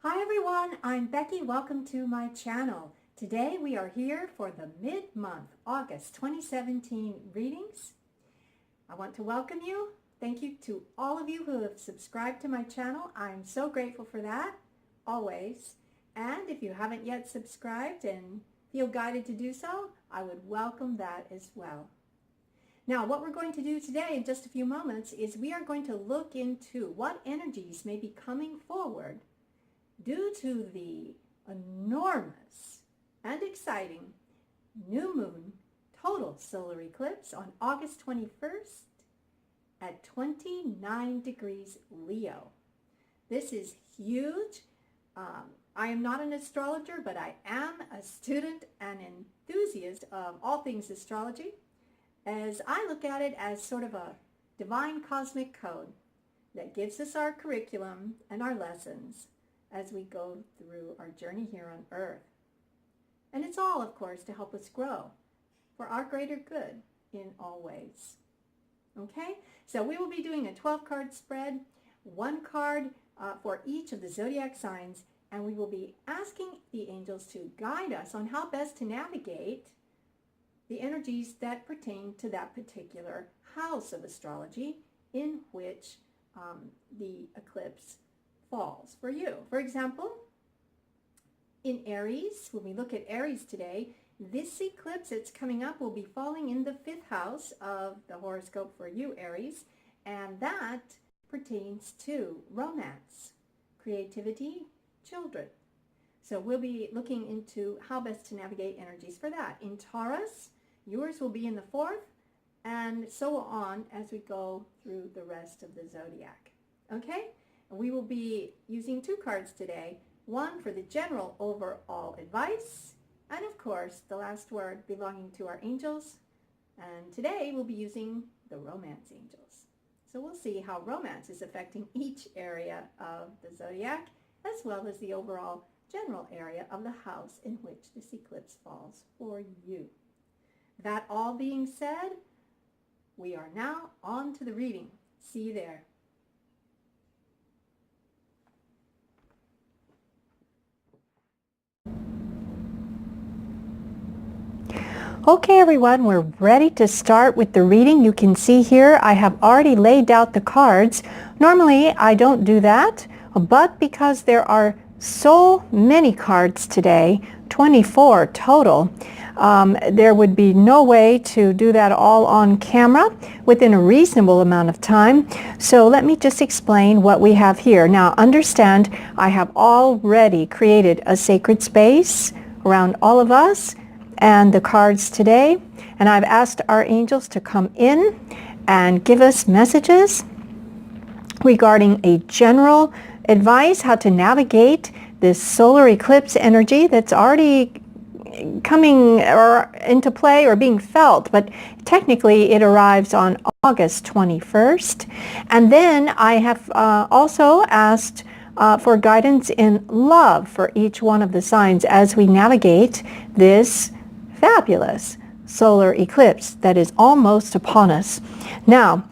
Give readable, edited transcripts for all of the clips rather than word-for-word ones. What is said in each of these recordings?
Hi everyone, I'm Becky. Welcome to my channel. Today we are here for the mid-month August 2017 readings. I want to welcome you. Thank you to all of you who have subscribed to my channel. I'm so grateful for that, always. And if you haven't yet subscribed and feel guided to do so, I would welcome that as well. Now, what we're going to do today in just a few moments is we are going to look into what energies may be coming forward due to the enormous and exciting new moon total solar eclipse on August 21st at 29 degrees Leo. This is huge. I am not an astrologer, but I am a student and enthusiast of all things astrology, as I look at it as sort of a divine cosmic code that gives us our curriculum and our lessons as we go through our journey here on Earth. And it's all, of course, to help us grow for our greater good in all ways. Okay, so we will be doing a 12-card spread, one card for each of the zodiac signs, and we will be asking the angels to guide us on how best to navigate the energies that pertain to that particular house of astrology in which the eclipse falls for you. For example, in Aries, when we look at Aries today, this eclipse that's coming up will be falling in the 5th house of the horoscope for you, Aries, and that pertains to romance, creativity, children. So we'll be looking into how best to navigate energies for that. In Taurus, yours will be in the 4th, and so on as we go through the rest of the zodiac. Okay? We will be using 2 cards today, one for the general overall advice, and of course the last word belonging to our angels. And today we'll be using the romance angels. So we'll see how romance is affecting each area of the zodiac, as well as the overall general area of the house in which this eclipse falls for you. That all being said, we are now on to the reading. See you there. Okay everyone, we're ready to start with the reading. You can see here I have already laid out the cards. Normally I don't do that, but because there are so many cards today, 24 total, there would be no way to do that all on camera within a reasonable amount of time. So let me just explain what we have here. Now understand, I have already created a sacred space around all of us and the cards today, and I've asked our angels to come in and give us messages regarding a general advice how to navigate this solar eclipse energy that's already coming or into play or being felt, but technically it arrives on August 21st. And then I have also asked for guidance in love for each one of the signs as we navigate this fabulous solar eclipse that is almost upon us. Now,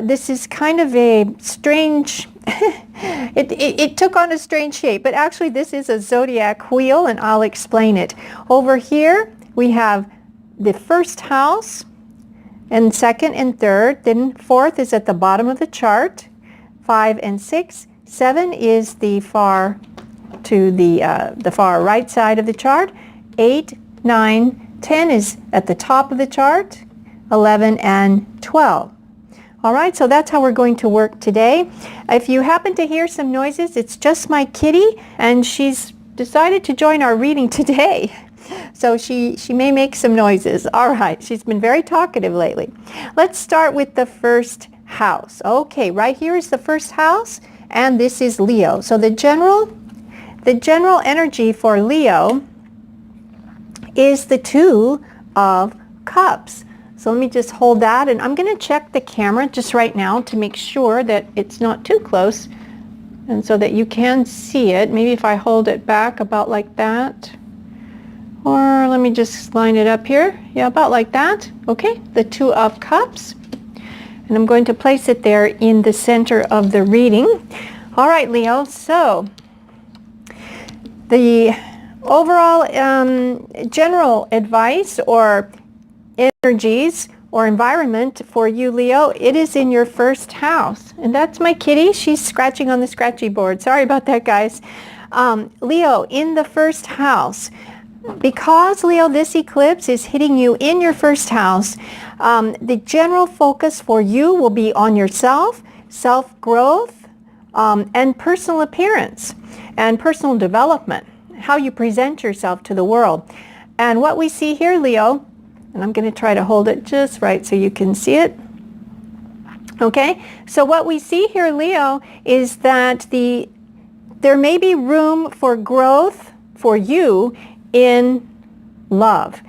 this is kind of a strange, it took on a strange shape, but actually this is a zodiac wheel, and I'll explain it. Over here, we have the 1st house, and 2nd and 3rd, then 4th is at the bottom of the chart, 5 and 6, 7 is the far right side of the chart, 8, 9, 10 is at the top of the chart, 11 and 12. All right, so that's how we're going to work today. If you happen to hear some noises, it's just my kitty, and she's decided to join our reading today. So she may make some noises. All right, she's been very talkative lately. Let's start with the 1st house. Okay, right here is the 1st house, and this is Leo. So the general energy for Leo is the 2 of Cups. So let me just hold that, and I'm going to check the camera just right now to make sure that it's not too close, and so that you can see it. Maybe if I hold it back about like that, or let me just line it up here. Yeah, about like that. Okay, the 2 of Cups, and I'm going to place it there in the center of the reading. All right, Leo, so the overall general advice or energies or environment for you, Leo, it is in your first house. And that's my kitty. She's scratching on the scratchy board. Sorry about that, guys. Leo, in the first house. Because, Leo, this eclipse is hitting you in your first house, the general focus for you will be on yourself, self-growth, and personal appearance and personal development, how you present yourself to the world. And what we see here, Leo, and I'm going to try to hold it just right so you can see it. Okay, so what we see here, Leo, is that there may be room for growth for you in love,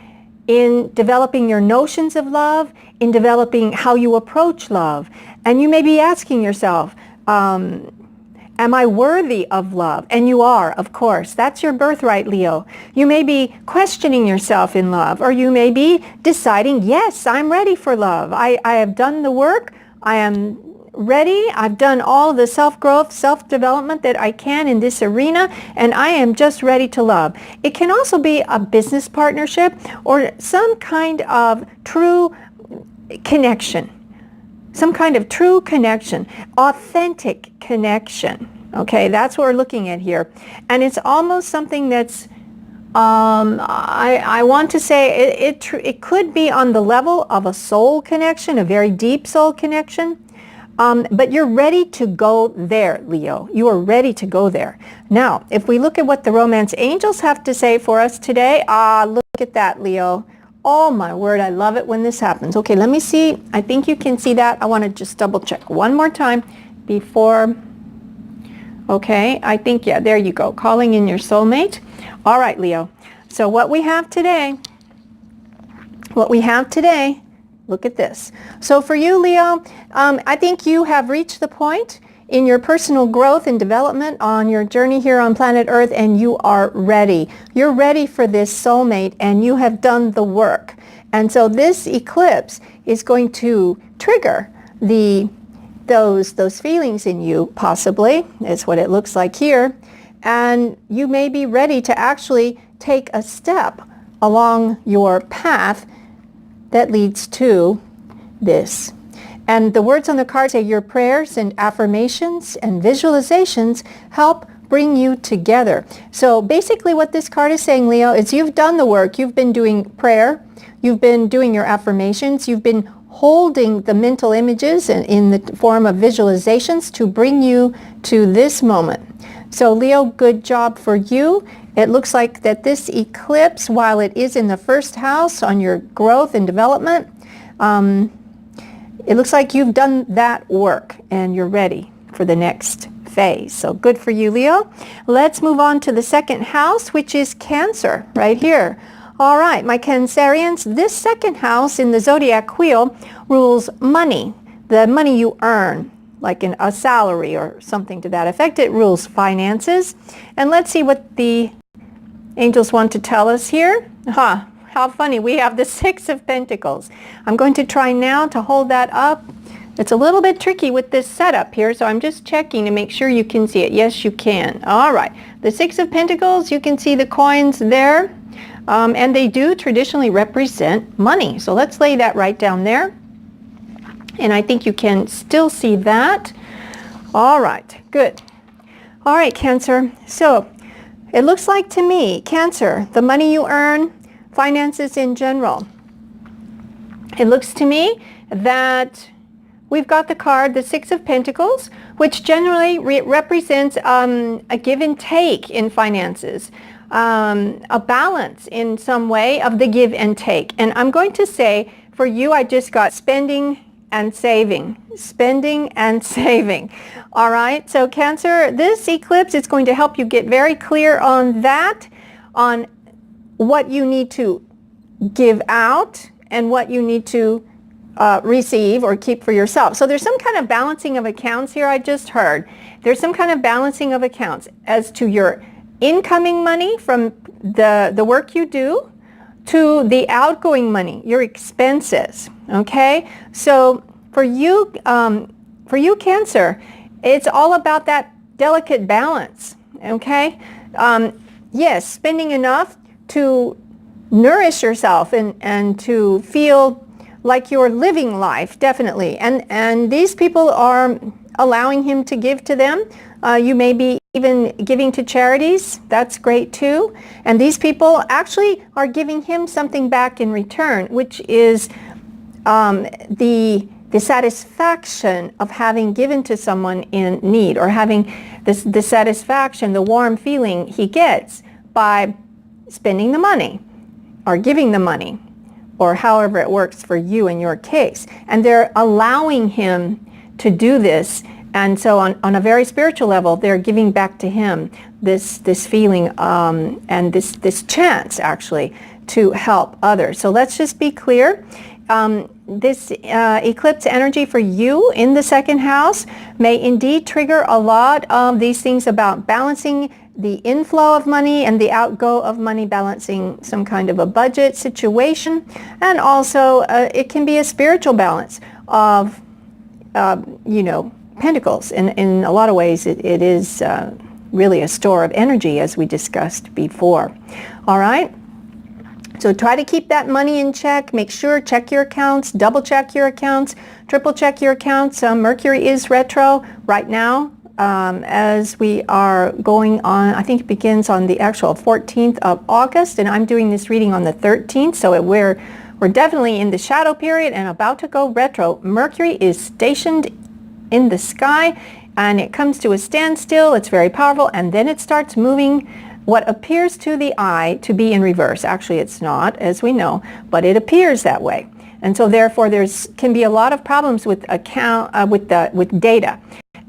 in developing your notions of love, in developing how you approach love. And you may be asking yourself, am I worthy of love? And you are, of course. That's your birthright, Leo. You may be questioning yourself in love, or you may be deciding, yes, I'm ready for love. I have done the work. I am ready. I've done all the self-growth, self-development that I can in this arena, and I am just ready to love. It can also be a business partnership or some kind of true connection. Some kind of true connection, authentic connection. Okay, that's what we're looking at here. And it's almost something that's, I want to say, it could be on the level of a soul connection, a very deep soul connection. But you're ready to go there, Leo. You are ready to go there. Now, if we look at what the romance angels have to say for us today, look at that, Leo. Oh my word, I love it when this happens. Okay, let me see. I think you can see that. I want to just double check one more time before. Okay, I think, yeah, there you go. Calling in your soulmate. All right, Leo. So what we have today, look at this. So for you, Leo, I think you have reached the point in your personal growth and development on your journey here on planet Earth, and you are ready. You're ready for this soulmate, and you have done the work. And so this eclipse is going to trigger those feelings in you, possibly, is what it looks like here. And you may be ready to actually take a step along your path that leads to this. And the words on the card say your prayers and affirmations and visualizations help bring you together. So basically what this card is saying, Leo, is you've done the work. You've been doing prayer. You've been doing your affirmations. You've been holding the mental images in the form of visualizations to bring you to this moment. So Leo, good job for you. It looks like that this eclipse, while it is in the first house on your growth and development, it looks like you've done that work and you're ready for the next phase. So good for you, Leo. Let's move on to the second house, which is Cancer, right here. All right, my Cancerians, this second house in the zodiac wheel rules money, the money you earn, like in a salary or something to that effect. It rules finances. And let's see what the angels want to tell us here. How funny. We have the Six of Pentacles. I'm going to try now to hold that up. It's a little bit tricky with this setup here, so I'm just checking to make sure you can see it. Yes, you can. All right. The Six of Pentacles, you can see the coins there. And they do traditionally represent money. So let's lay that right down there. And I think you can still see that. All right. Good. All right, Cancer. So it looks like to me, Cancer, the money you earn, finances in general. It looks to me that we've got the card, the Six of Pentacles, which generally represents a give and take in finances, a balance in some way of the give and take. And I'm going to say, for you, I just got spending and saving. Spending and saving. All right, so Cancer, this eclipse is going to help you get very clear on that, on what you need to give out and what you need to receive or keep for yourself. So there's some kind of balancing of accounts here, I just heard. There's some kind of balancing of accounts as to your incoming money from the work you do to the outgoing money, your expenses, okay? So for you Cancer, it's all about that delicate balance, okay? yes, spending enough to nourish yourself and to feel like you're living life, definitely. And these people are allowing him to give to them. You may be even giving to charities. That's great too. And these people actually are giving him something back in return, which is the satisfaction of having given to someone in need, or having the satisfaction, the warm feeling he gets by spending the money or giving the money, or however it works for you in your case. And they're allowing him to do this. And so on a very spiritual level, they're giving back to him this feeling and this chance, actually, to help others. So let's just be clear. This eclipse energy for you in the second house may indeed trigger a lot of these things about balancing the inflow of money and the outgo of money, balancing some kind of a budget situation. And also it can be a spiritual balance of, pentacles. In a lot of ways, it is really a store of energy, as we discussed before. All right? So try to keep that money in check. Make sure, check your accounts, double check your accounts, triple check your accounts. Mercury is retro right now as we are going on. I think it begins on the actual 14th of August, and I'm doing this reading on the 13th. So we're definitely in the shadow period and about to go retro. Mercury is stationed in the sky, and it comes to a standstill. It's very powerful, and then it starts moving what appears to the eye to be in reverse. Actually, it's not, as we know, but it appears that way. And so therefore can be a lot of problems with with data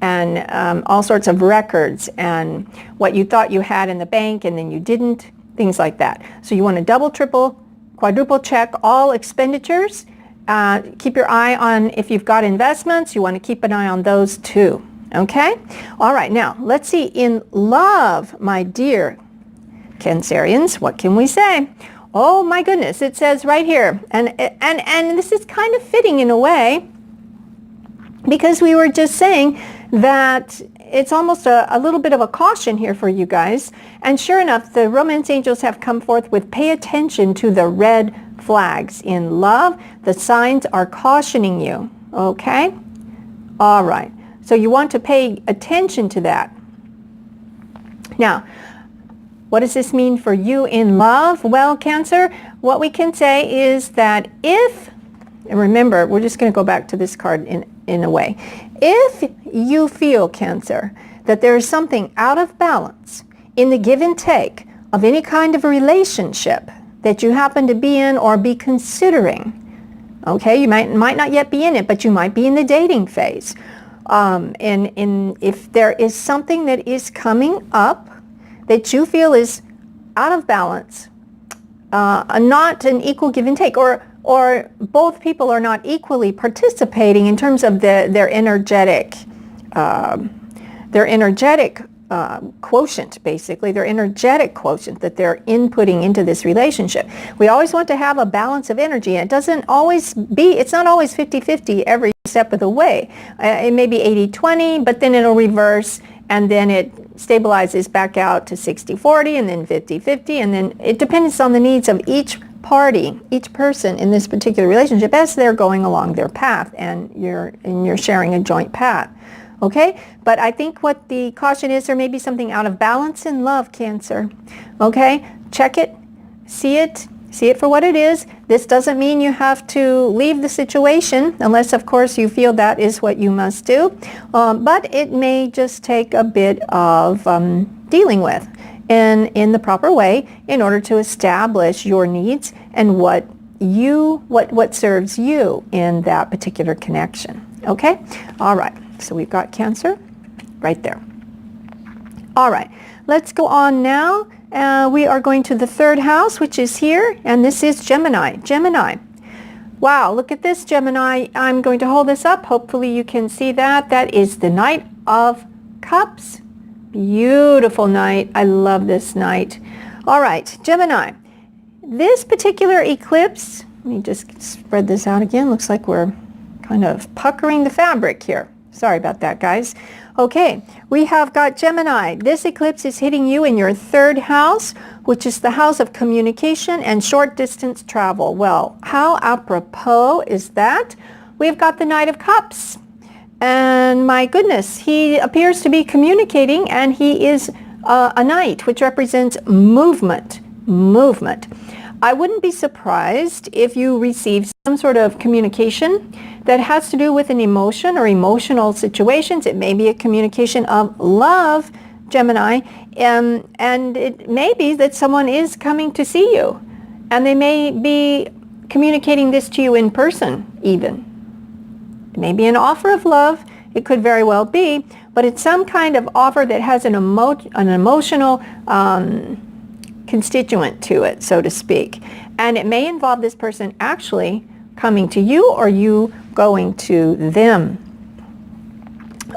and all sorts of records and what you thought you had in the bank and then you didn't, things like that. So you want to double, triple, quadruple check all expenditures. Keep your eye on, if you've got investments, you want to keep an eye on those too. Okay? All right, now let's see. In love, my dear Cancerians, what can we say? Oh my goodness, it says right here, and this is kind of fitting in a way, because we were just saying that it's almost a little bit of a caution here for you guys. And sure enough, the romance angels have come forth with pay attention to the red flags. In love, the signs are cautioning you. Okay? All right. So you want to pay attention to that. Now, what does this mean for you in love? Well, Cancer, what we can say is that if, and remember, we're just going to go back to this card in a way. If you feel, Cancer, that there is something out of balance in the give and take of any kind of a relationship that you happen to be in or be considering, okay, you might not yet be in it, but you might be in the dating phase. And if there is something that is coming up that you feel is out of balance, not an equal give and take, or both people are not equally participating in terms of their energetic quotient, basically, their energetic quotient that they're inputting into this relationship. We always want to have a balance of energy. It doesn't always be, it's not always 50-50 every step of the way. It may be 80-20, but then it'll reverse, and then it stabilizes back out to 60-40, and then 50-50, and then it depends on the needs of each party, each person in this particular relationship as they're going along their path, and you're sharing a joint path. Okay, but I think what the caution is, there may be something out of balance in love, Cancer. Okay, check it, see it for what it is. This doesn't mean you have to leave the situation, unless of course you feel that is what you must do. But it may just take a bit of dealing with in the proper way in order to establish your needs and what serves you in that particular connection. Okay, all right. So we've got Cancer right there. All right, let's go on now. We are going to the third house, which is here, and this is Gemini. Gemini. Wow, look at this, Gemini. I'm going to hold this up. Hopefully you can see that. That is the Knight of Cups. Beautiful night. I love this night. All right, Gemini. This particular eclipse, let me just spread this out again. Looks like we're kind of puckering the fabric here. Sorry about that, guys. Okay, we have got Gemini. This eclipse is hitting you in your third house, which is the house of communication and short distance travel. Well, how apropos is that? We've got the Knight of Cups. And my goodness, he appears to be communicating, and he is a knight, which represents movement. I wouldn't be surprised if you receive some sort of communication that has to do with an emotion or emotional situations. It may be a communication of love, Gemini, and it may be that someone is coming to see you, and they may be communicating this to you in person even. It may be an offer of love. It could very well be, but it's some kind of offer that has an emotional constituent to it, so to speak. And it may involve this person actually coming to you or you going to them.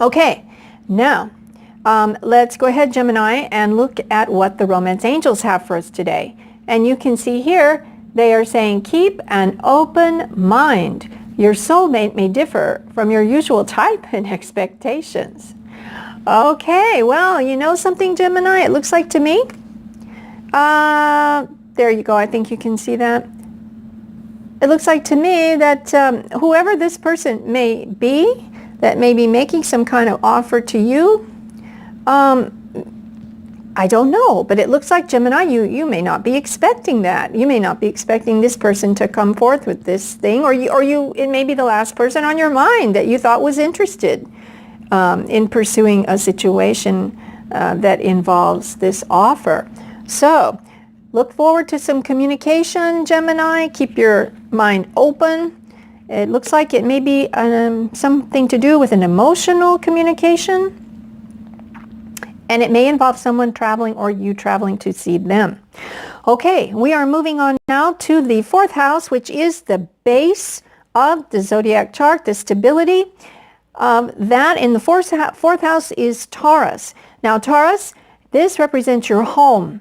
Okay, now let's go ahead, Gemini, and look at what the romance angels have for us today. And you can see here, they are saying, keep an open mind. Your soulmate may differ from your usual type and expectations. Okay, well, you know something, Gemini? It looks like to me, there you go. I think you can see that. It looks like to me that whoever this person may be, that may be making some kind of offer to you, I don't know, but it looks like, Gemini, you may not be expecting that. You may not be expecting this person to come forth with this thing, or it may be the last person on your mind that you thought was interested in pursuing a situation that involves this offer. So look forward to some communication, Gemini. Keep your mind open. It looks like it may be something to do with an emotional communication. And it may involve someone traveling or you traveling to see them. Okay, we are moving on now to the fourth house, which is the base of the zodiac chart, the stability. That in the fourth house is Taurus. Now, Taurus, this represents your home.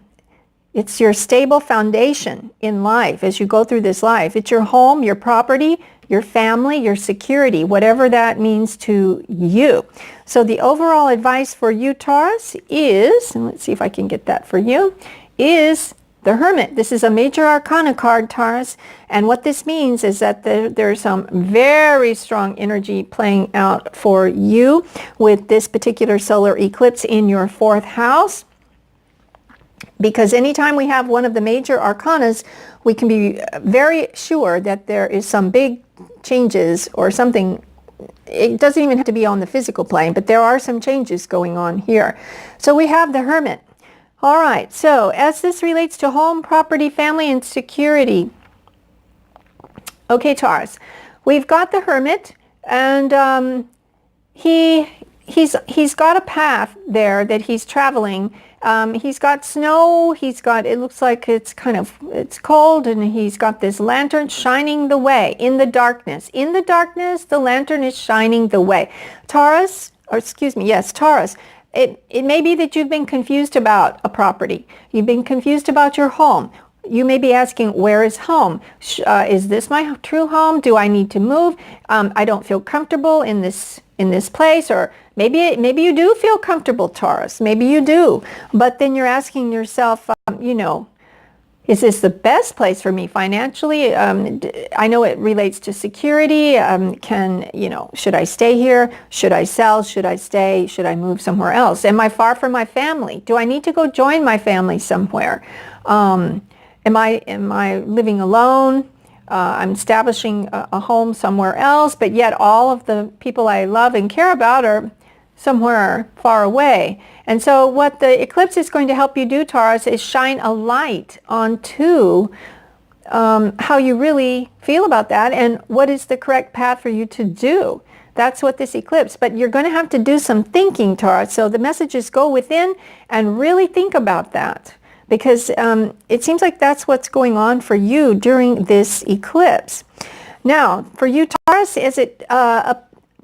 It's your stable foundation in life as you go through this life. It's your home, your property, your family, your security, whatever that means to you. So the overall advice for you, Taurus, is, and let's see if I can get that for you, is the Hermit. This is a major arcana card, Taurus, and what this means is that there's some very strong energy playing out for you with this particular solar eclipse in your fourth house. Because anytime we have one of the major arcanas, we can be very sure that there is some big changes or something. It doesn't even have to be on the physical plane, but there are some changes going on here. So we have the Hermit. All right, so as this relates to home, property, family, and security. Okay, Taurus, we've got the Hermit, and he's got a path there that he's traveling. He's got snow, it looks like it's cold, and he's got this lantern shining the way in the darkness. In the darkness, the lantern is shining the way. Taurus, Taurus, it may be that you've been confused about a property. You've been confused about your home. You may be asking, where is home? Is this my true home? Do I need to move? I don't feel comfortable in this place. Or maybe you do feel comfortable, Taurus. Maybe you do. But then you're asking yourself, is this the best place for me financially? I know it relates to security. Should I stay here? Should I sell? Should I stay? Should I move somewhere else? Am I far from my family? Do I need to go join my family somewhere? Am I living alone? I'm establishing a home somewhere else, but yet all of the people I love and care about are somewhere far away. And so what the eclipse is going to help you do, Taurus, is shine a light onto how you really feel about that and what is the correct path for you to do. That's what this eclipse, but you're going to have to do some thinking, Taurus. So the messages go within and really think about that. Because it seems like that's what's going on for you during this eclipse. Now, for you, Taurus, as it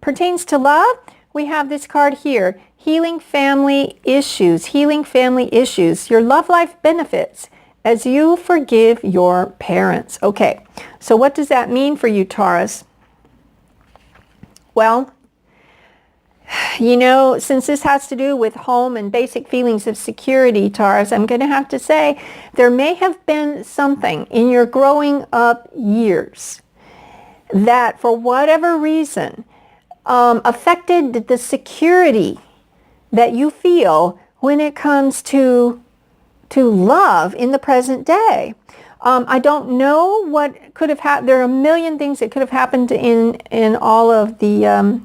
pertains to love, we have this card here, healing family issues, healing family issues. Your love life benefits as you forgive your parents. Okay, so what does that mean for you, Taurus? Well, You know, since this has to do with home and basic feelings of security, Taurus, I'm going to have to say there may have been something in your growing up years that for whatever reason affected the security that you feel when it comes to love in the present day. I don't know what could have happened. There are a million things that could have happened in all of the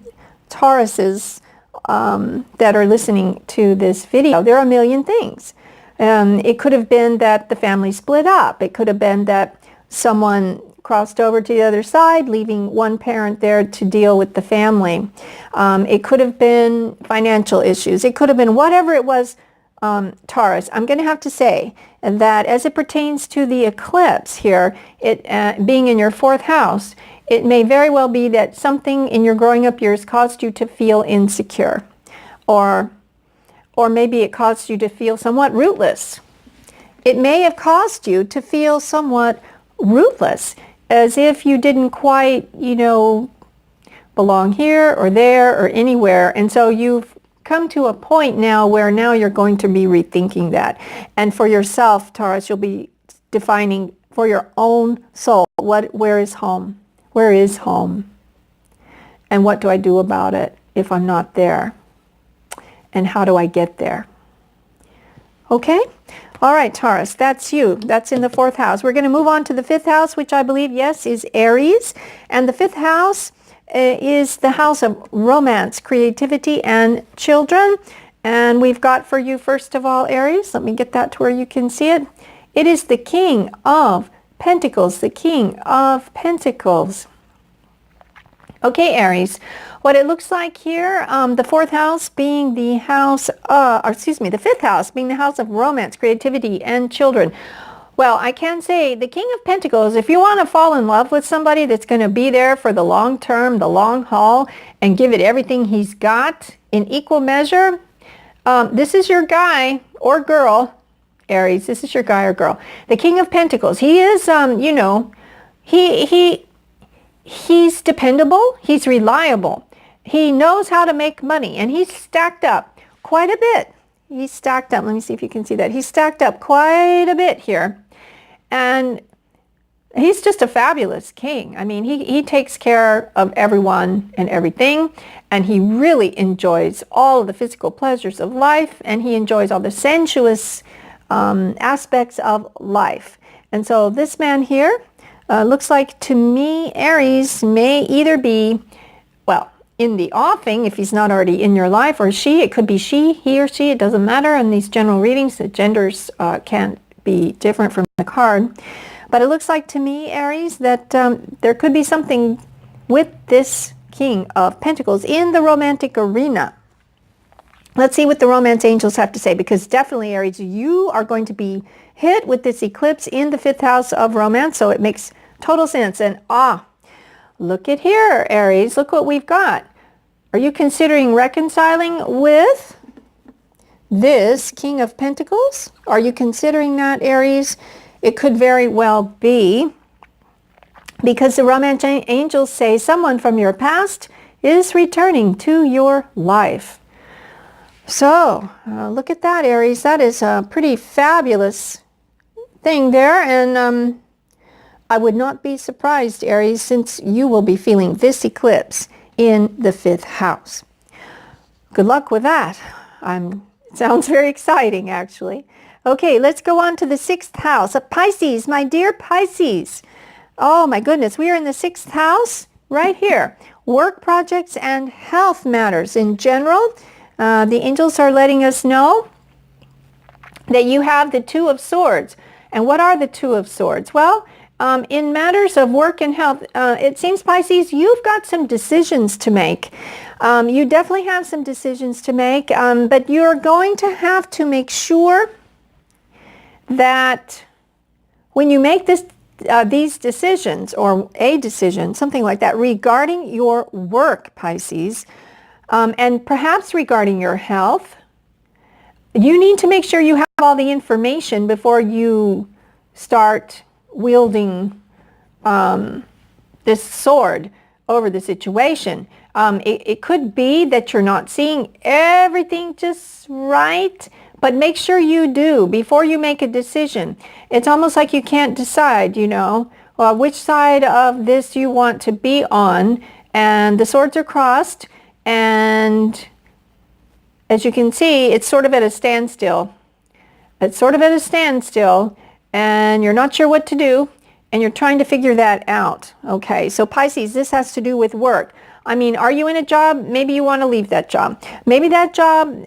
Tauruses that are listening to this video. There are a million things. It could have been that the family split up. It could have been that someone crossed over to the other side, leaving one parent there to deal with the family. It could have been financial issues. It could have been whatever it was, Taurus. I'm going to have to say that as it pertains to the eclipse here, it being in your fourth house, it may very well be that something in your growing up years caused you to feel insecure, or maybe it caused you to feel somewhat rootless. It may have caused you to feel somewhat rootless, as if you didn't quite, you know, belong here or there or anywhere. And so you've come to a point now where now you're going to be rethinking that. And for yourself, Taurus, you'll be defining for your own soul, where is home? Where is home? And what do I do about it if I'm not there? And how do I get there? Okay? All right, Taurus, that's you. That's in the fourth house. We're going to move on to the fifth house, which I believe, yes, is Aries. And the fifth house is the house of romance, creativity, and children. And we've got for you, first of all, Aries. Let me get that to where you can see it. It is the King of Pentacles, the King of Pentacles. Okay, Aries, what it looks like here, the fourth house being the house, the fifth house being the house of romance, creativity, and children. Well, I can say the King of Pentacles, if you want to fall in love with somebody that's going to be there for the long term, the long haul, and give it everything he's got in equal measure, this is your guy or girl, Aries. This is your guy or girl. The King of Pentacles. He is, you know, he's dependable. He's reliable. He knows how to make money, and he's stacked up quite a bit. He's stacked up. Let me see if you can see that. He's stacked up quite a bit here. And he's just a fabulous king. I mean, he takes care of everyone and everything, and he really enjoys all of the physical pleasures of life, and he enjoys all the sensuous aspects of life. And so this man here looks like to me, Aries may either be, well, in the offing, if he's not already in your life, or she, it could be she, he or she, it doesn't matter. In these general readings, the genders can't be different from the card. But it looks like to me, Aries, that there could be something with this King of Pentacles in the romantic arena. Let's see what the romance angels have to say, because definitely, Aries, you are going to be hit with this eclipse in the fifth house of romance, so it makes total sense. And look at here, Aries, look what we've got. Are you considering reconciling with this King of Pentacles? Are you considering that, Aries? It could very well be, because the romance angels say someone from your past is returning to your life. So look at that, Aries. That is a pretty fabulous thing there. And I would not be surprised, Aries, since you will be feeling this eclipse in the fifth house. Good luck with that. Sounds very exciting, actually. Okay, let's go on to the sixth house. Pisces, my dear Pisces. Oh my goodness, we are in the sixth house right here. Work projects and health matters in general. The angels are letting us know that you have the Two of Swords. And what are the Two of Swords? Well, in matters of work and health, it seems, Pisces, you've got some decisions to make. You definitely have some decisions to make, but you're going to have to make sure that when you make these decisions, or a decision, something like that, regarding your work, Pisces, and perhaps regarding your health, you need to make sure you have all the information before you start wielding this sword over the situation. It could be that you're not seeing everything just right, but make sure you do before you make a decision. It's almost like you can't decide, you know, which side of this you want to be on, and the swords are crossed, and as you can see, it's sort of at a standstill. It's sort of at a standstill, and you're not sure what to do, and you're trying to figure that out. Okay, so Pisces, this has to do with work. I mean, are you in a job? Maybe you want to leave that job. Maybe that job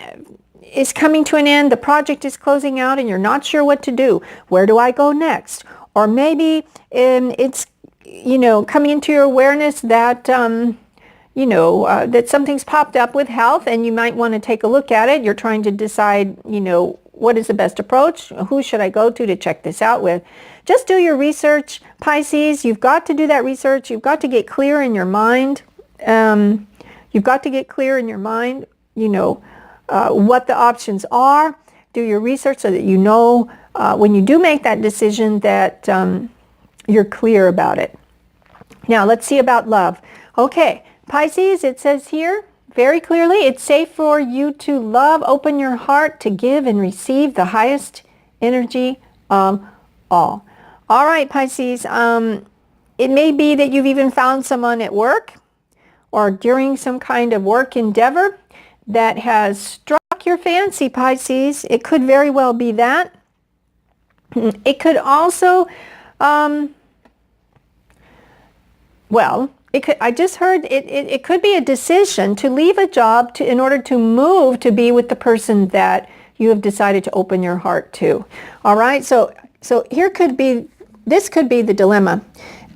is coming to an end, the project is closing out, and you're not sure what to do. Where do I go next? Or maybe it's, you know, coming into your awareness that, you know, that something's popped up with health, and you might want to take a look at it. You're trying to decide, you know, what is the best approach? Who should I go to check this out with? Just do your research, Pisces. You've got to do that research. You've got to get clear in your mind. You've got to get clear in your mind, you know, what the options are. Do your research so that you know when you do make that decision that you're clear about it. Now let's see about love. Okay, Pisces, it says here very clearly, it's safe for you to love, open your heart to give and receive the highest energy of all. All right, Pisces, it may be that you've even found someone at work or during some kind of work endeavor that has struck your fancy, Pisces. It could very well be that. It could also, well, it could, I just heard it could be a decision to leave a job in order to move to be with the person that you have decided to open your heart to. All right, so here could be, this could be the dilemma.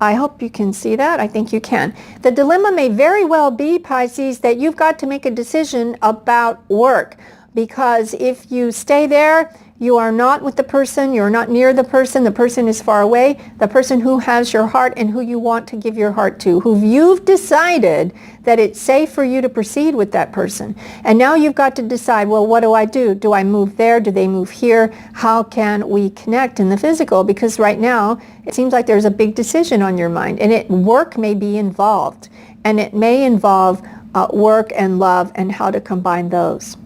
I hope you can see that. I think you can. The dilemma may very well be, Pisces, that you've got to make a decision about work, because if you stay there, you are not with the person, you're not near the person is far away, the person who has your heart and who you want to give your heart to, who you've decided that it's safe for you to proceed with that person. And now you've got to decide, well, what do I do? Do I move there? Do they move here? How can we connect in the physical? Because right now, it seems like there's a big decision on your mind, and work may be involved, and it may involve work and love and how to combine those.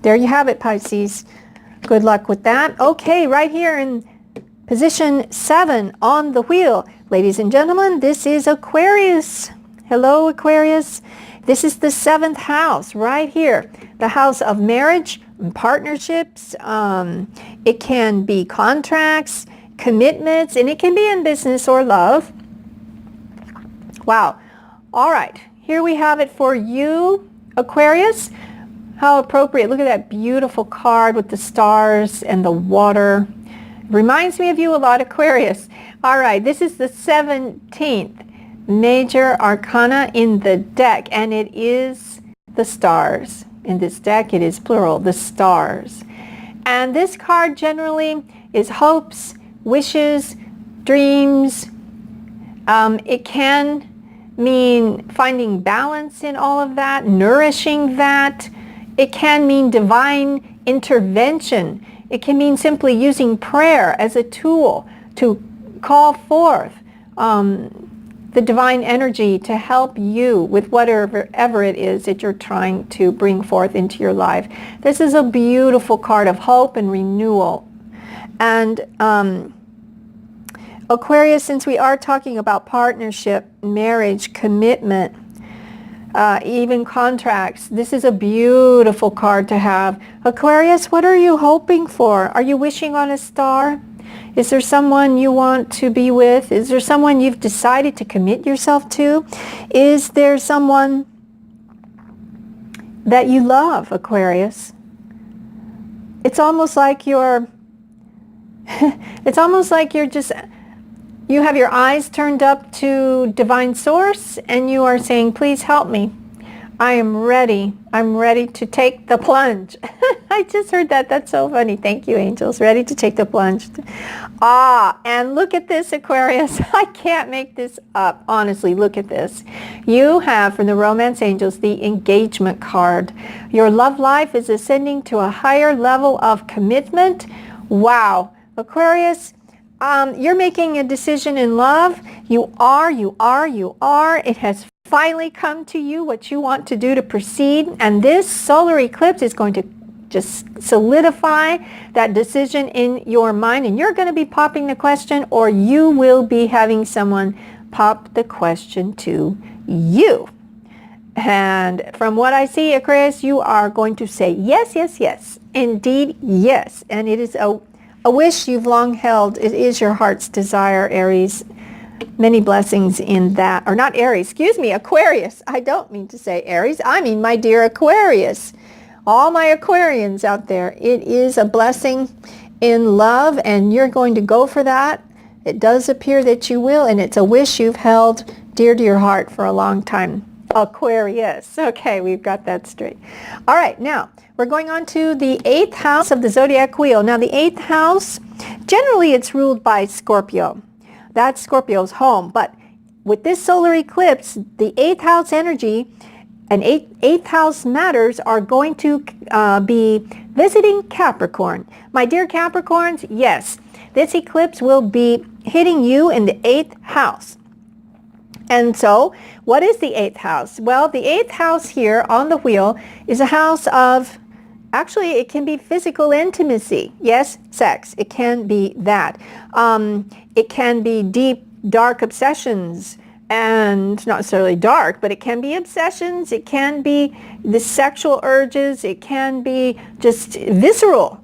There you have it, Pisces. Good luck with that. Okay, right here in position 7 on the wheel, ladies and gentlemen, this is Aquarius. Hello, Aquarius. This is the 7th house right here, the house of marriage and partnerships. It can be contracts, commitments, and it can be in business or love. Wow. All right, here we have it for you, Aquarius. How appropriate. Look at that beautiful card with the stars and the water. Reminds me of you a lot, Aquarius. All right, this is the 17th major arcana in the deck, and it is the stars. In this deck, it is plural, the stars. And this card generally is hopes, wishes, dreams. It can mean finding balance in all of that, nourishing that. It can mean divine intervention. It can mean simply using prayer as a tool to call forth the divine energy to help you with whatever it is that you're trying to bring forth into your life. This is a beautiful card of hope and renewal. And Aquarius, since we are talking about partnership, marriage, commitment, even contracts, this is a beautiful card to have. Aquarius, what are you hoping for? Are you wishing on a star? Is there someone you want to be with? Is there someone you've decided to commit yourself to? Is there someone that you love, Aquarius? It's almost like you're it's almost like you're just, you have your eyes turned up to divine source and you are saying, please help me. I am ready. I'm ready to take the plunge. I just heard that. That's so funny. Thank you, angels. Ready to take the plunge. And look at this, Aquarius. I can't make this up. Honestly, look at this. You have, from the Romance Angels, the engagement card. Your love life is ascending to a higher level of commitment. Wow. Aquarius, you're making a decision in love. You are. It has finally come to you what you want to do to proceed. And this solar eclipse is going to just solidify that decision in your mind. And you're going to be popping the question, or you will be having someone pop the question to you. And from what I see, Aquarius, you are going to say yes, yes, yes. Indeed, yes. And it is a wish you've long held. It is your heart's desire, Aries. Many blessings in that. Or not Aries, excuse me, Aquarius. I don't mean to say Aries. I mean my dear Aquarius. All my Aquarians out there. It is a blessing in love, and you're going to go for that. It does appear that you will, and it's a wish you've held dear to your heart for a long time. Aquarius. Okay, we've got that straight. All right, now we're going on to the 8th house of the zodiac wheel. Now the 8th house, generally it's ruled by Scorpio. That's Scorpio's home. But with this solar eclipse, the 8th house energy and 8th house matters are going to be visiting Capricorn. My dear Capricorns, yes, this eclipse will be hitting you in the 8th house. And so, what is the 8th house? Well, the 8th house here on the wheel is a house of, actually, it can be physical intimacy. Yes, sex. It can be that. It can be deep, dark obsessions, and not necessarily dark, but it can be obsessions. It can be the sexual urges. It can be just visceral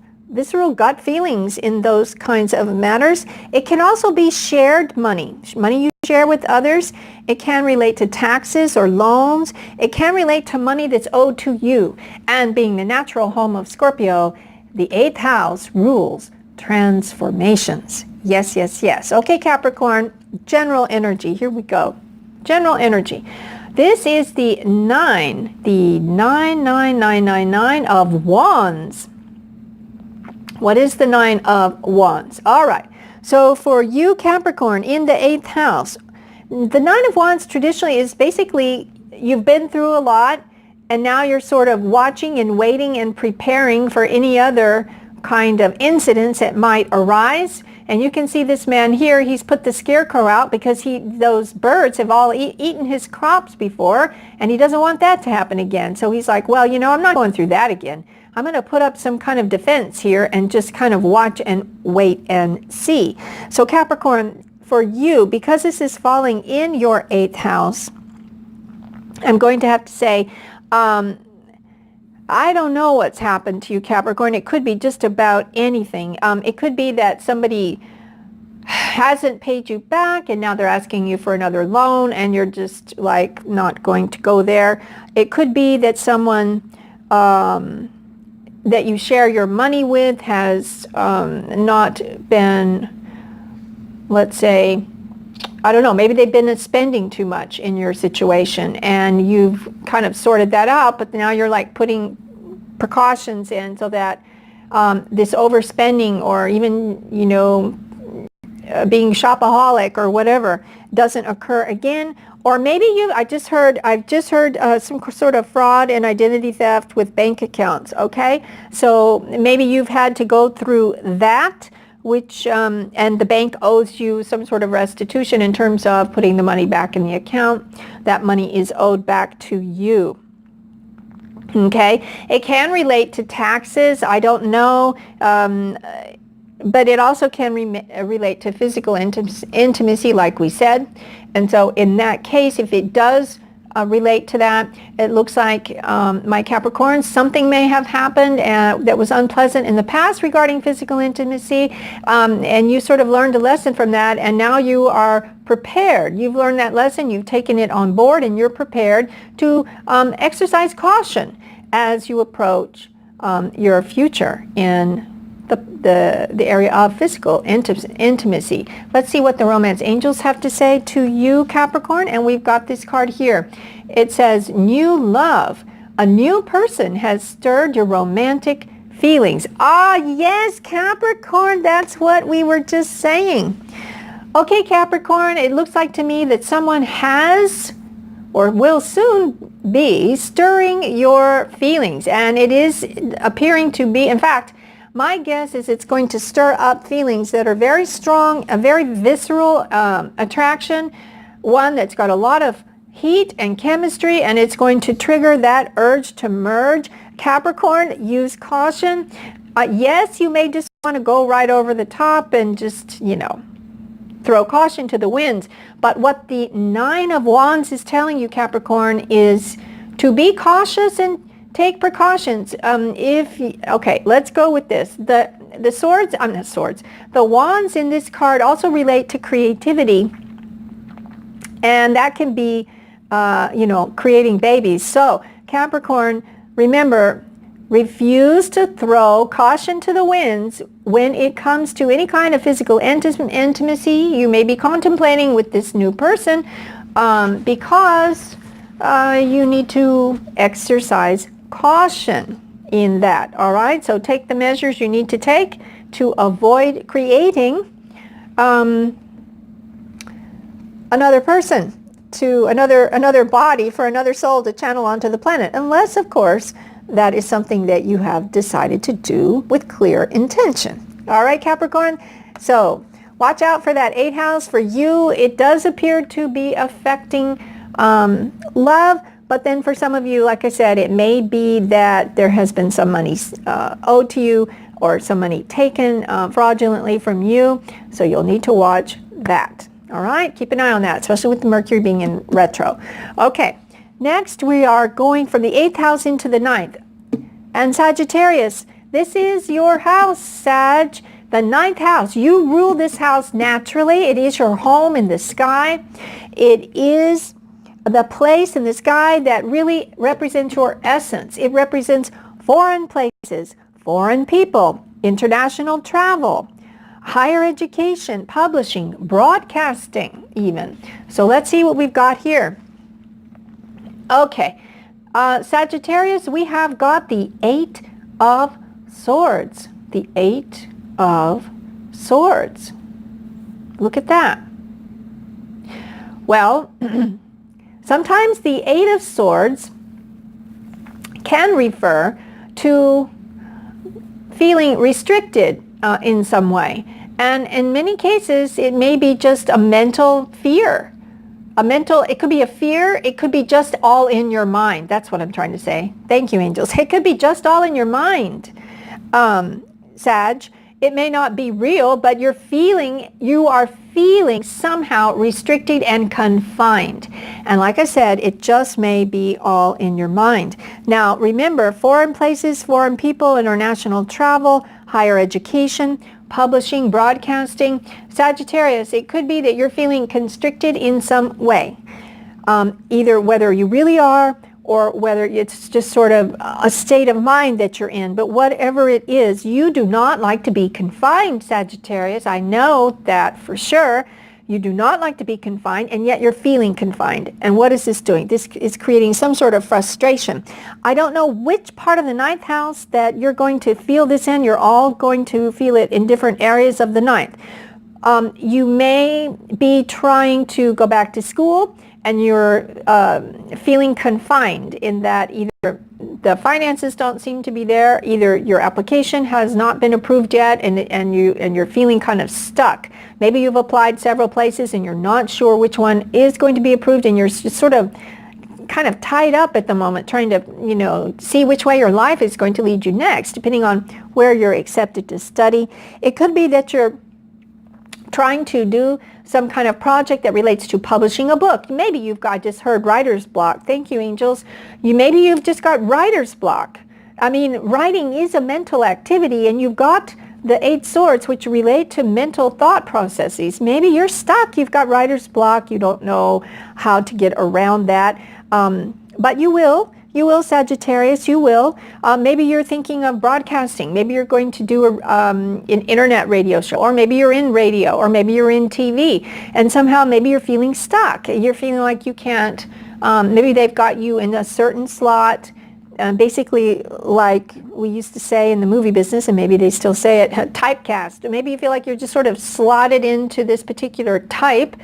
gut feelings in those kinds of matters. It can also be shared money you share with others. It can relate to taxes or loans. It can relate to money that's owed to you. And being the natural home of Scorpio, the 8th house rules transformations. Yes, yes, yes. Okay, Capricorn, general energy. Here we go. General energy. This is the 9 of Wands. What is the 9 of Wands? All right. So for you, Capricorn, in the 8th house, the 9 of Wands traditionally is basically you've been through a lot, and now you're sort of watching and waiting and preparing for any other kind of incidents that might arise. And you can see this man here, he's put the scarecrow out because those birds have all eaten his crops before, and he doesn't want that to happen again. So he's like, well, I'm not going through that again. I'm going to put up some kind of defense here and just kind of watch and wait and see. So Capricorn, for you, because this is falling in your 8th house, I'm going to have to say, I don't know what's happened to you, Capricorn. It could be just about anything. It could be that somebody hasn't paid you back and now they're asking you for another loan and you're just like not going to go there. It could be that someone that you share your money with has not been, let's say, I don't know, maybe they've been spending too much in your situation and you've kind of sorted that out, but now you're like putting precautions in so that this overspending or even, being shopaholic or whatever doesn't occur again. Or maybe I've just heard some sort of fraud and identity theft with bank accounts, okay? So maybe you've had to go through that, which, and the bank owes you some sort of restitution in terms of putting the money back in the account. That money is owed back to you. Okay? It can relate to taxes. I don't know. But it also can relate to physical intimacy, like we said. And so in that case, if it does relate to that, it looks like, my Capricorn, something may have happened that was unpleasant in the past regarding physical intimacy, and you sort of learned a lesson from that, and now you are prepared. You've learned that lesson, you've taken it on board, and you're prepared to exercise caution as you approach your future in the area of physical intimacy. Let's see what the romance angels have to say to you, Capricorn. And we've got this card here. It says, new love. A new person has stirred your romantic feelings. Ah, yes, Capricorn, that's what we were just saying. Okay, Capricorn, it looks like to me that someone has or will soon be stirring your feelings. And it is appearing to be, in fact, my guess is it's going to stir up feelings that are very strong, a very visceral attraction, one that's got a lot of heat and chemistry, and it's going to trigger that urge to merge. Capricorn, use caution. Yes, you may just want to go right over the top and just, throw caution to the winds. But what the Nine of Wands is telling you, Capricorn, is to be cautious and take precautions. Okay, let's go with this. The swords, not swords, the wands in this card also relate to creativity. And that can be, creating babies. So, Capricorn, remember, refuse to throw caution to the winds when it comes to any kind of physical intimacy you may be contemplating with this new person, because you need to exercise caution in that, all right? So take the measures you need to take to avoid creating another person, to another body for another soul to channel onto the planet, unless, of course, that is something that you have decided to do with clear intention. All right, Capricorn? So watch out for that 8th house. For you, it does appear to be affecting love, but then for some of you, like I said, it may be that there has been some money owed to you or some money taken fraudulently from you, so you'll need to watch that. All right? Keep an eye on that, especially with the Mercury being in retro. Okay. Next, we are going from the 8th house into the 9th. And Sagittarius, this is your house, Sag. The 9th house. You rule this house naturally. It is your home in the sky. It is the place in the sky that really represents your essence. It represents foreign places, foreign people, international travel, higher education, publishing, broadcasting even. So let's see what we've got here. Okay, Sagittarius, we have got the 8 of Swords. The 8 of Swords. Look at that. Well, sometimes the 8 of Swords can refer to feeling restricted in some way. And in many cases, it may be just a mental fear. It could be a fear. It could be just all in your mind. That's what I'm trying to say. Thank you, angels. It could be just all in your mind, Sag. It may not be real, but you are feeling somehow restricted and confined. And like I said, it just may be all in your mind. Now, remember, foreign places, foreign people, international travel, higher education, publishing, broadcasting. Sagittarius, it could be that you're feeling constricted in some way, either whether you really are or whether it's just sort of a state of mind that you're in. But whatever it is, you do not like to be confined, Sagittarius. I know that for sure. You do not like to be confined, and yet you're feeling confined. And what is this doing? This is creating some sort of frustration. I don't know which part of the 9th house that you're going to feel this in. You're all going to feel it in different areas of the 9th. You may be trying to go back to school, and you're feeling confined in that either the finances don't seem to be there, either your application has not been approved yet, and you're feeling kind of stuck. Maybe you've applied several places and you're not sure which one is going to be approved, and you're just sort of kind of tied up at the moment, trying to see which way your life is going to lead you next, depending on where you're accepted to study. It could be that you're trying to do some kind of project that relates to publishing a book. Maybe I just heard writer's block. Thank you, angels. Maybe you've just got writer's block. I mean, writing is a mental activity, and you've got the 8 swords, which relate to mental thought processes. Maybe you're stuck. You've got writer's block. You don't know how to get around that. But you will. You will, Sagittarius, you will. Maybe you're thinking of broadcasting. Maybe you're going to do an internet radio show, or maybe you're in radio, or maybe you're in TV, and somehow maybe you're feeling stuck. You're feeling like you can't, maybe they've got you in a certain slot, basically like we used to say in the movie business, and maybe they still say it, typecast. Maybe you feel like you're just sort of slotted into this particular type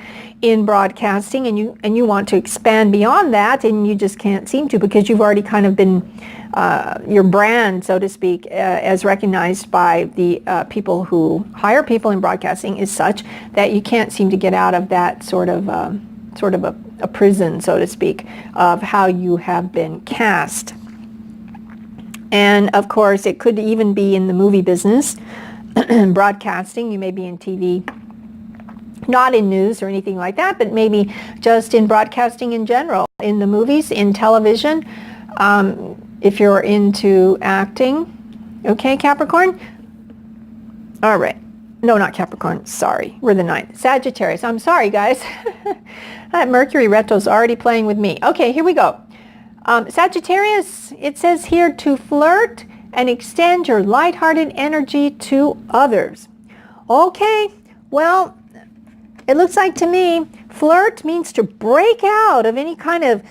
in broadcasting, and you want to expand beyond that, and you just can't seem to, because you've already kind of been, your brand, so to speak, as recognized by the people who hire people in broadcasting is such that you can't seem to get out of that sort of a a prison, so to speak, of how you have been cast. And of course, it could even be in the movie business, broadcasting. You may be in TV, not in news or anything like that, but maybe just in broadcasting in general, in the movies, in television, if you're into acting. Okay, Capricorn? All right. No, not Capricorn. Sorry. We're the 9th. Sagittarius. I'm sorry, guys. That Mercury retro's already playing with me. Okay, here we go. Sagittarius, it says here to flirt and extend your lighthearted energy to others. Okay, well, it looks like to me, flirt means to break out of any kind of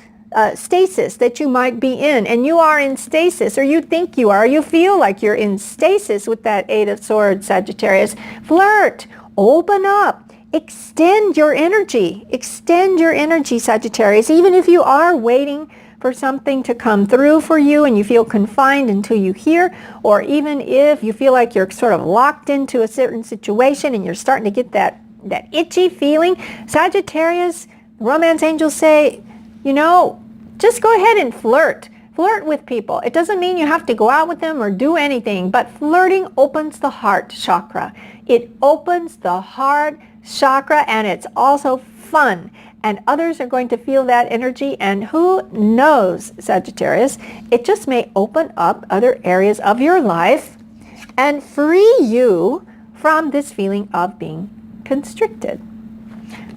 stasis that you might be in, and you are in stasis, or you think you are, you feel like you're in stasis with that 8 of Swords, Sagittarius. Flirt, open up, extend your energy, Sagittarius. Even if you are waiting for something to come through for you and you feel confined until you hear, or even if you feel like you're sort of locked into a certain situation and you're starting to get that itchy feeling, Sagittarius, romance angels say, you know, just go ahead and flirt. Flirt with people. It doesn't mean you have to go out with them or do anything, but flirting opens the heart chakra. It opens the heart chakra, and it's also fun. And others are going to feel that energy, and who knows, Sagittarius, it just may open up other areas of your life and free you from this feeling of being constricted.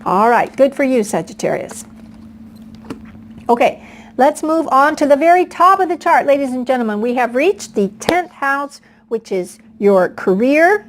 All right, good for you, Sagittarius. Okay, let's move on to the very top of the chart, ladies and gentlemen. We have reached the 10th house, which is your career.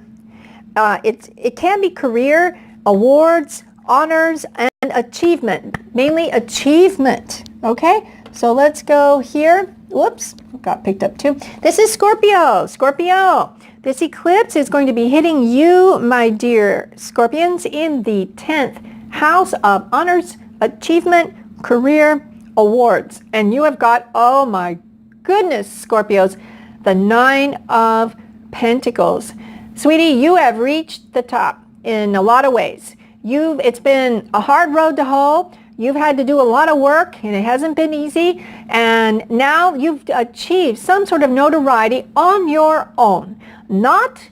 It can be career, awards, honors, and achievement, mainly achievement. Okay, so let's go here. Whoops, got picked up too. This is Scorpio. Scorpio, this eclipse is going to be hitting you, my dear Scorpions, in the 10th house of honors, achievement, career, awards. And you have got, oh my goodness, Scorpios, the 9 of Pentacles. Sweetie, you have reached the top in a lot of ways. It's been a hard road to hoe. You've had to do a lot of work, and it hasn't been easy. And now you've achieved some sort of notoriety on your own. Not,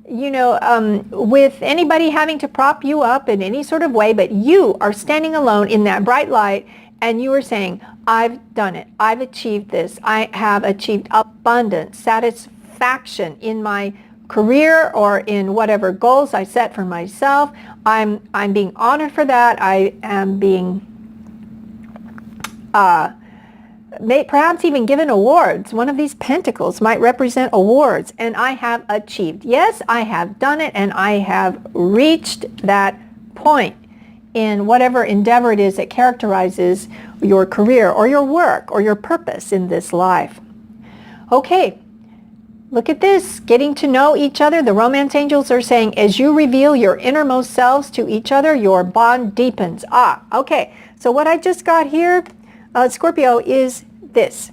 with anybody having to prop you up in any sort of way, but you are standing alone in that bright light, and you are saying, I've done it. I've achieved this. I have achieved abundance, satisfaction in my career or in whatever goals I set for myself. I'm being honored for that. I am being perhaps even given awards. One of these pentacles might represent awards, and I have achieved. Yes, I have done it, and I have reached that point in whatever endeavor it is that characterizes your career or your work or your purpose in this life. Okay, look at this, getting to know each other. The romance angels are saying, as you reveal your innermost selves to each other, your bond deepens. Okay, so what I just got here, Scorpio, is this.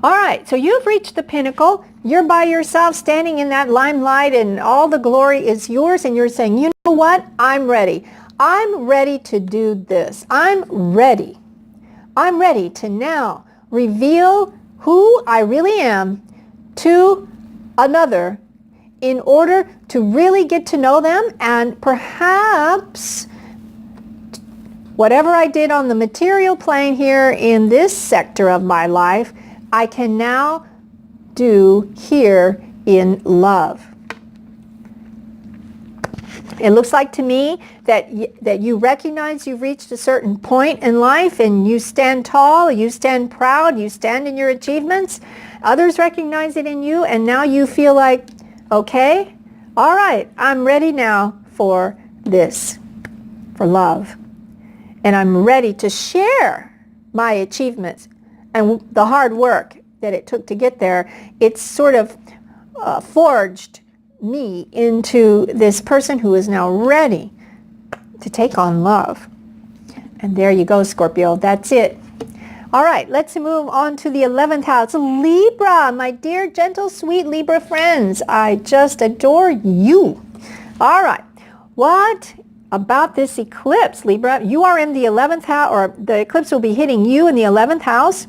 All right, so you've reached the pinnacle. You're by yourself standing in that limelight, and all the glory is yours, and you're saying, you know what? I'm ready. I'm ready to do this. I'm ready. I'm ready to now reveal who I really am to another in order to really get to know them, and perhaps whatever I did on the material plane here in this sector of my life, I can now do here in love. It looks like to me that you recognize you've reached a certain point in life, and you stand tall, you stand proud, you stand in your achievements. Others recognize it in you, and now you feel like, okay, all right, I'm ready now for this, for love. And I'm ready to share my achievements and the hard work that it took to get there. It's sort of forged me into this person who is now ready to take on love. And there you go, Scorpio. That's it. All right, let's move on to the 11th house. Libra, my dear, gentle, sweet Libra friends. I just adore you. All right, what about this eclipse, Libra. You are in the 11th house, or the eclipse will be hitting you in the 11th house,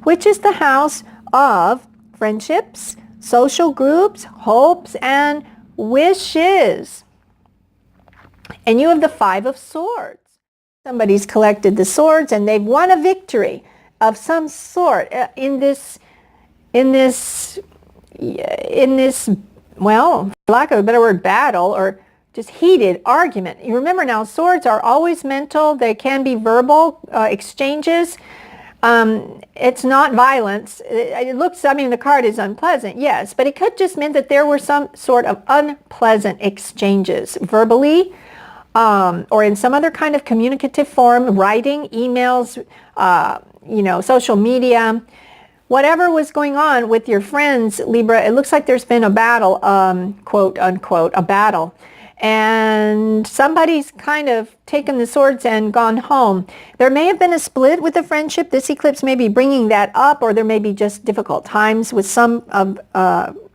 which is the house of friendships, social groups, hopes, and wishes. And you have the Five of Swords. Somebody's collected the swords and they've won a victory of some sort in this, well, for lack of a better word, battle or just heated argument. You remember now, swords are always mental. They can be verbal exchanges. It's not violence. It looks, I mean, the card is unpleasant, yes, but it could just mean that there were some sort of unpleasant exchanges verbally, or in some other kind of communicative form, writing, emails, social media, whatever was going on with your friends, Libra. It looks like there's been a battle, quote unquote, a battle. And somebody's kind of taken the swords and gone home. There may have been a split with a friendship. This eclipse may be bringing that up, or there may be just difficult times with some of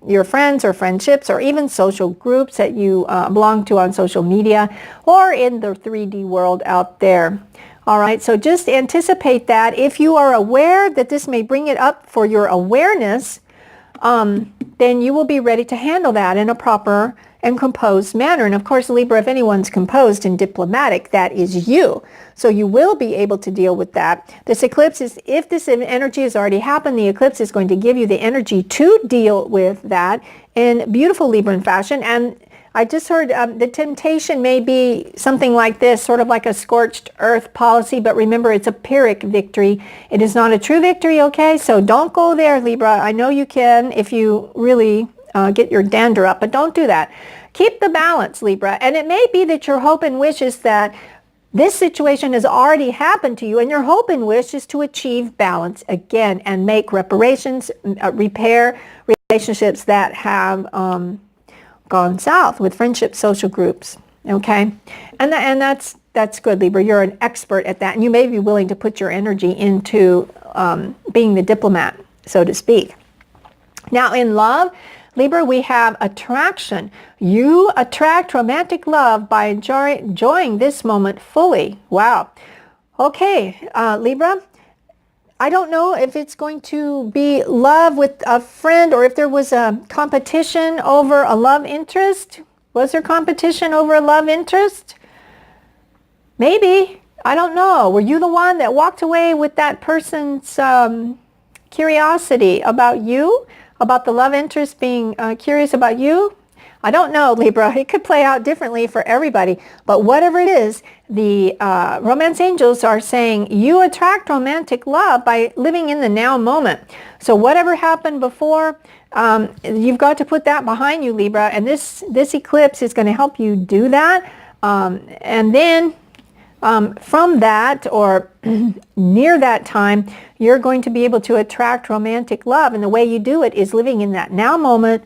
your friends or friendships, or even social groups that you belong to on social media or in the 3D world out there. All right, so just anticipate that. If you are aware that this may bring it up for your awareness, then you will be ready to handle that in a proper and composed manner. And of course, Libra, if anyone's composed and diplomatic, that is you. So you will be able to deal with that. This eclipse is, if this energy has already happened, the eclipse is going to give you the energy to deal with that in beautiful Libran fashion. And I just heard the temptation may be something like this, sort of like a scorched earth policy, but remember, it's a Pyrrhic victory. It is not a true victory, okay? So don't go there, Libra. I know you can if you really get your dander up, but don't do that. Keep the balance, Libra. And it may be that your hope and wish is that this situation has already happened to you, and your hope and wish is to achieve balance again and make reparations, repair relationships that have gone south with friendships, social groups, okay? And that's good, Libra. You're an expert at that, and you may be willing to put your energy into being the diplomat, so to speak. Now, in love, Libra, we have attraction. You attract romantic love by enjoying this moment fully. Wow. Okay, Libra, I don't know if it's going to be love with a friend or if there was a competition over a love interest. Was there competition over a love interest? Maybe. I don't know. Were you the one that walked away with that person's curiosity about you? About the love interest being curious about you? I don't know, Libra. It could play out differently for everybody. But whatever it is, the romance angels are saying you attract romantic love by living in the now moment. So whatever happened before, you've got to put that behind you, Libra. And this eclipse is going to help you do that. And then from that, or near that time, you're going to be able to attract romantic love. And the way you do it is living in that now moment,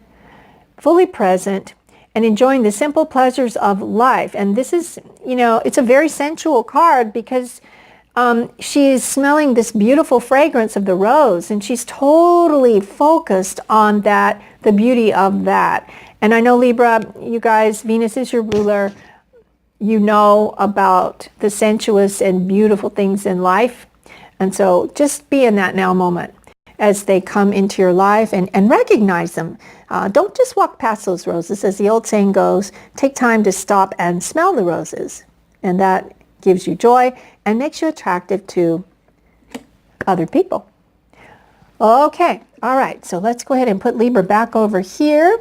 fully present, and enjoying the simple pleasures of life. And this is, it's a very sensual card because she is smelling this beautiful fragrance of the rose, and she's totally focused on that, the beauty of that. And I know, Libra, you guys, Venus is your ruler. You know about the sensuous and beautiful things in life. And so just be in that now moment as they come into your life and recognize them. Don't just walk past those roses. As the old saying goes, take time to stop and smell the roses. And that gives you joy and makes you attractive to other people. Okay, all right. So let's go ahead and put Libra back over here.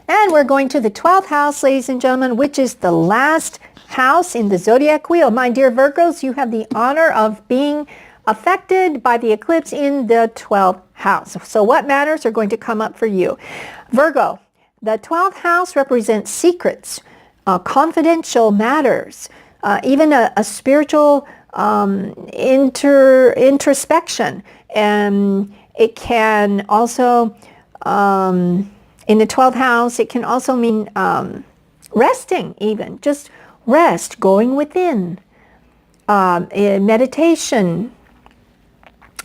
And we're going to the 12th house, ladies and gentlemen, which is the last house in the zodiac wheel. My dear Virgos, you have the honor of being affected by the eclipse in the 12th house. So what matters are going to come up for you. Virgo, the 12th house represents secrets, confidential matters, even a spiritual introspection. And it can also, in the 12th house, it can also mean resting even, just rest, going within, meditation.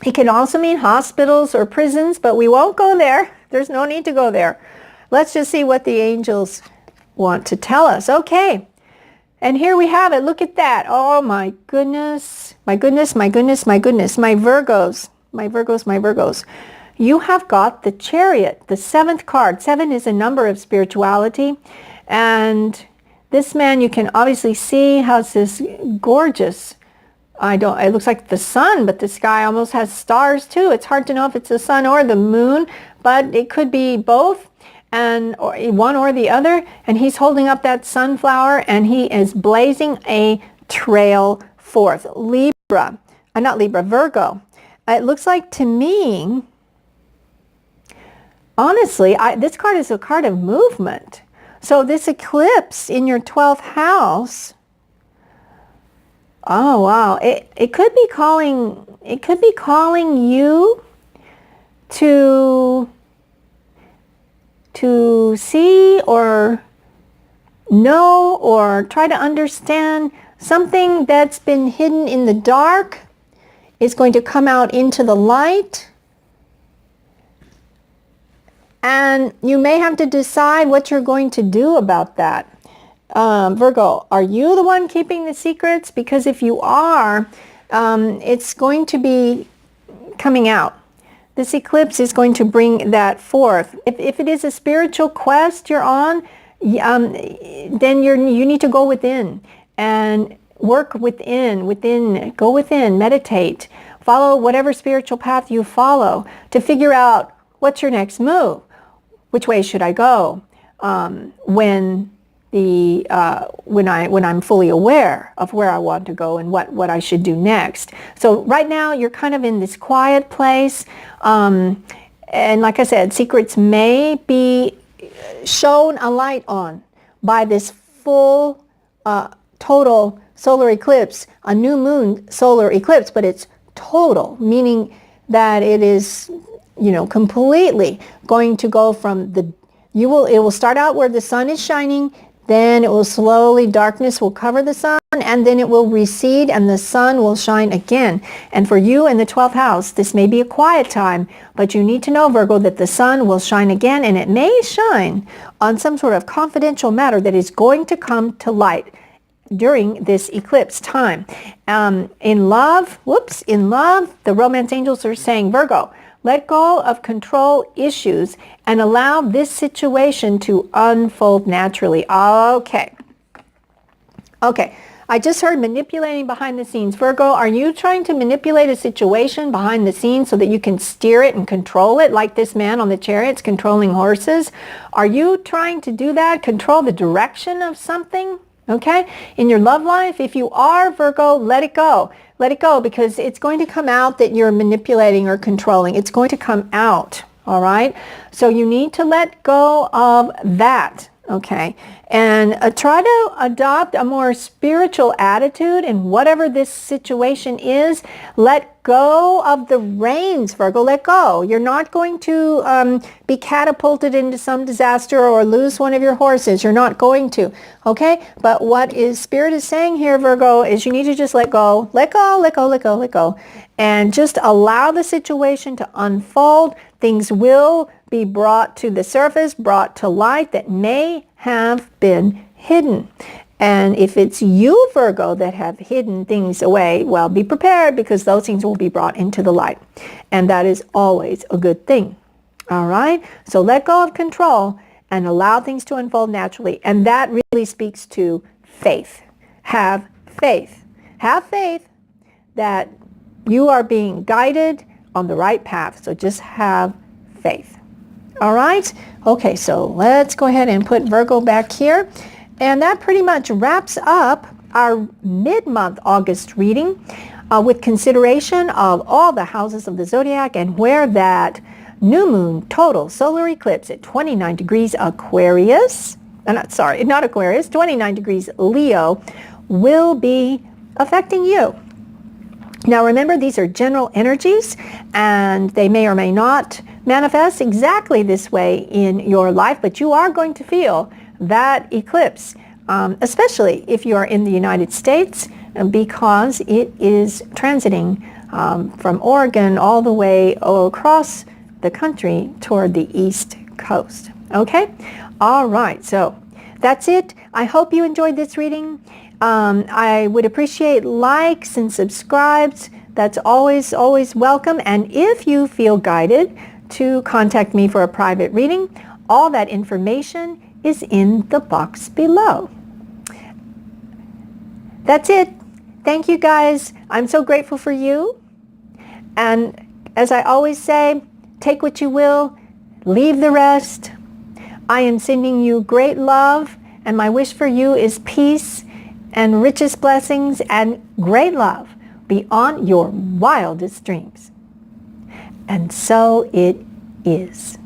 It can also mean hospitals or prisons, but we won't go there. There's no need to go there. Let's just see what the angels want to tell us. Okay, And here we have it. Look at that. Oh my goodness. My goodness, my goodness, my goodness. My Virgos. My Virgos, my Virgos. You have got the Chariot, the 7th card. 7 is a number of spirituality. And this man, you can obviously see, has this gorgeous, it looks like the sun, but the sky almost has stars too. It's hard to know if it's the sun or the moon, but it could be both. And or one or the other, and he's holding up that sunflower and he is blazing a trail forth. Libra, not Libra, Virgo. It looks like to me, honestly, this card is a card of movement. So this eclipse in your 12th house, oh wow, it could be calling you to see or know or try to understand something that's been hidden in the dark is going to come out into the light. And you may have to decide what you're going to do about that. Virgo, are you the one keeping the secrets? Because if you are, it's going to be coming out. This eclipse is going to bring that forth. If it is a spiritual quest you're on, then you need to go within and work within, go within, meditate, follow whatever spiritual path you follow to figure out what's your next move. Which way should I go when I'm fully aware of where I want to go and what I should do next. So right now you're kind of in this quiet place. And like I said, secrets may be shown a light on by this full total solar eclipse, a new moon solar eclipse, but it's total, meaning that it is, completely going to go from it will start out where the sun is shining, then it will slowly, darkness will cover the sun, and then it will recede and the sun will shine again. And for you in the 12th house, this may be a quiet time, but you need to know, Virgo, that the sun will shine again, and it may shine on some sort of confidential matter that is going to come to light during this eclipse time. In love, the romance angels are saying, Virgo, let go of control issues and allow this situation to unfold naturally. Okay. I just heard manipulating behind the scenes. Virgo, are you trying to manipulate a situation behind the scenes so that you can steer it and control it like this man on the chariots controlling horses? Are you trying to do that? Control the direction of something? Okay? In your love life, if you are, Virgo, let it go. Let it go, because it's going to come out that you're manipulating or controlling. It's going to come out, all right? So you need to let go of that, okay? And try to adopt a more spiritual attitude in whatever this situation is. Let go of the reins, Virgo. Let go. You're not going to be catapulted into some disaster or lose one of your horses. You're not going to, okay? But what Spirit is saying here, Virgo, is you need to just let go. Let go, let go, let go, let go. And just allow the situation to unfold. Things will be brought to the surface, brought to light that may have been hidden. And if it's you, Virgo, that have hidden things away, well, be prepared, because those things will be brought into the light. And that is always a good thing. All right? So let go of control and allow things to unfold naturally. And that really speaks to faith. Have faith. Have faith that you are being guided on the right path. So just have faith. All right? Okay, so let's go ahead and put Virgo back here. And that pretty much wraps up our mid-month August reading with consideration of all the houses of the zodiac and where that new moon total solar eclipse at 29 degrees Aquarius, not Aquarius, 29 degrees Leo will be affecting you. Now remember, these are general energies and they may or may not manifest exactly this way in your life, but you are going to feel that eclipse, especially if you are in the United States, because it is transiting from Oregon all the way across the country toward the East Coast. Okay? All right, so that's it. I hope you enjoyed this reading. I would appreciate likes and subscribes. That's always, always welcome. And if you feel guided to contact me for a private reading, all that information is in the box below. That's it. Thank you guys. I'm so grateful for you. And as I always say, take what you will, leave the rest. I am sending you great love, and my wish for you is peace and richest blessings and great love beyond your wildest dreams. And so it is.